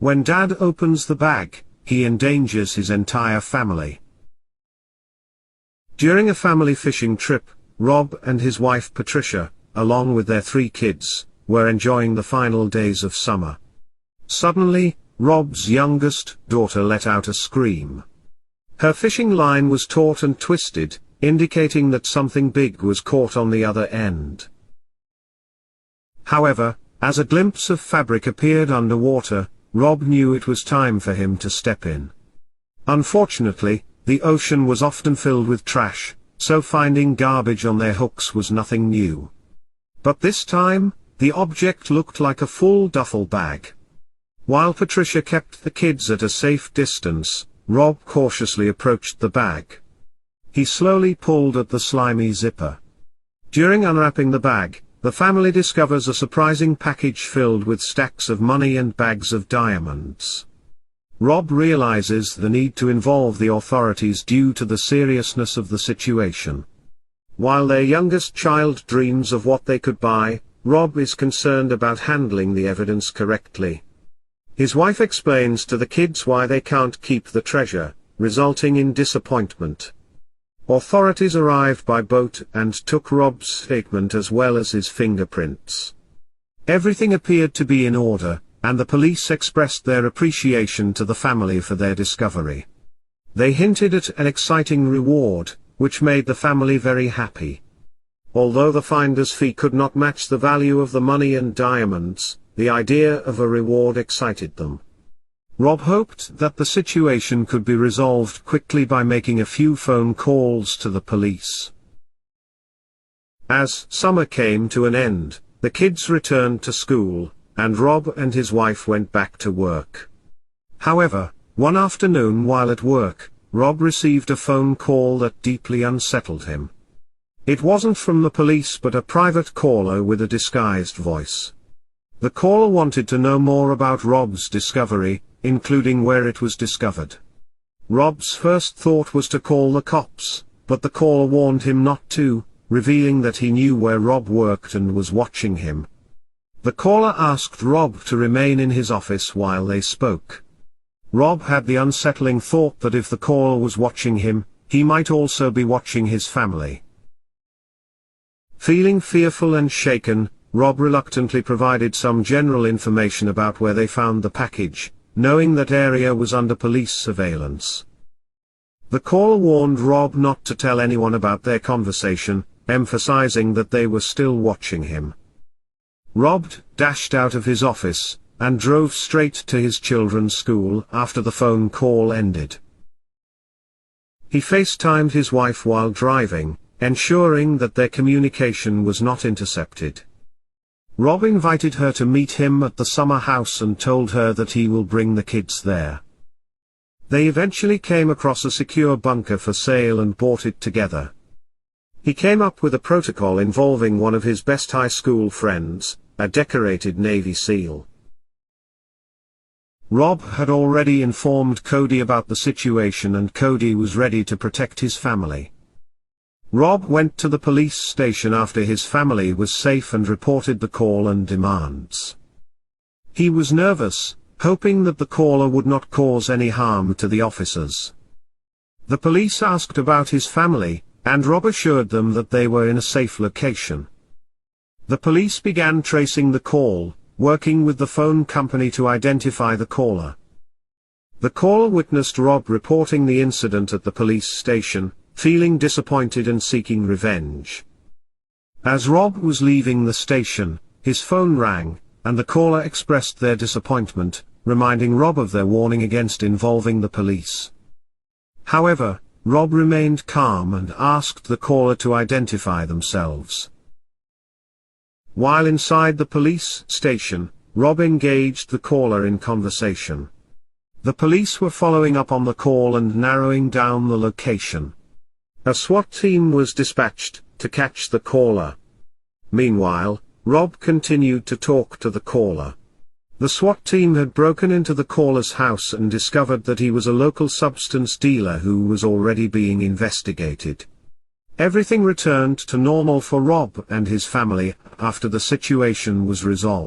When Dad opens the bag, he endangers his entire family. During a family fishing trip, Rob and his wife Patricia, along with their 3 kids, were enjoying the final days of summer. Suddenly, Rob's youngest daughter let out a scream. Her fishing line was taut and twisted, indicating that something big was caught on the other end. However, as a glimpse of fabric appeared underwater, Rob knew it was time for him to step in. Unfortunately, the ocean was often filled with trash, so finding garbage on their hooks was nothing new. But this time, the object looked like a full duffel bag. While Patricia kept the kids at a safe distance, Rob cautiously approached the bag. He slowly pulled at the slimy zipper. During unwrapping the bag, the family discovers a surprising package filled with stacks of money and bags of diamonds. Rob realizes the need to involve the authorities due to the seriousness of the situation. While their youngest child dreams of what they could buy, Rob is concerned about handling the evidence correctly. His wife explains to the kids why they can't keep the treasure, resulting in disappointment. Authorities arrived by boat and took Rob's statement as well as his fingerprints. Everything appeared to be in order, and the police expressed their appreciation to the family for their discovery. They hinted at an exciting reward, which made the family very happy. Although the finder's fee could not match the value of the money and diamonds, the idea of a reward excited them. Rob hoped that the situation could be resolved quickly by making a few phone calls to the police. As summer came to an end, the kids returned to school, and Rob and his wife went back to work. However, one afternoon while at work, Rob received a phone call that deeply unsettled him. It wasn't from the police but a private caller with a disguised voice. The caller wanted to know more about Rob's discovery, including where it was discovered. Rob's first thought was to call the cops, but the caller warned him not to, revealing that he knew where Rob worked and was watching him. The caller asked Rob to remain in his office while they spoke. Rob had the unsettling thought that if the caller was watching him, he might also be watching his family. Feeling fearful and shaken, Rob reluctantly provided some general information about where they found the package, knowing that area was under police surveillance. The caller warned Rob not to tell anyone about their conversation, emphasizing that they were still watching him. Rob dashed out of his office, and drove straight to his children's school after the phone call ended. He FaceTimed his wife while driving, ensuring that their communication was not intercepted. Rob invited her to meet him at the summer house and told her that he will bring the kids there. They eventually came across a secure bunker for sale and bought it together. He came up with a protocol involving one of his best high school friends, a decorated Navy SEAL. Rob had already informed Cody about the situation and Cody was ready to protect his family. Rob went to the police station after his family was safe and reported the call and demands. He was nervous, hoping that the caller would not cause any harm to the officers. The police asked about his family, and Rob assured them that they were in a safe location. The police began tracing the call, working with the phone company to identify the caller. The caller witnessed Rob reporting the incident at the police station, feeling disappointed and seeking revenge. As Rob was leaving the station, his phone rang, and the caller expressed their disappointment, reminding Rob of their warning against involving the police. However, Rob remained calm and asked the caller to identify themselves. While inside the police station, Rob engaged the caller in conversation. The police were following up on the call and narrowing down the location. A SWAT team was dispatched to catch the caller. Meanwhile, Rob continued to talk to the caller. The SWAT team had broken into the caller's house and discovered that he was a local substance dealer who was already being investigated. Everything returned to normal for Rob and his family after the situation was resolved.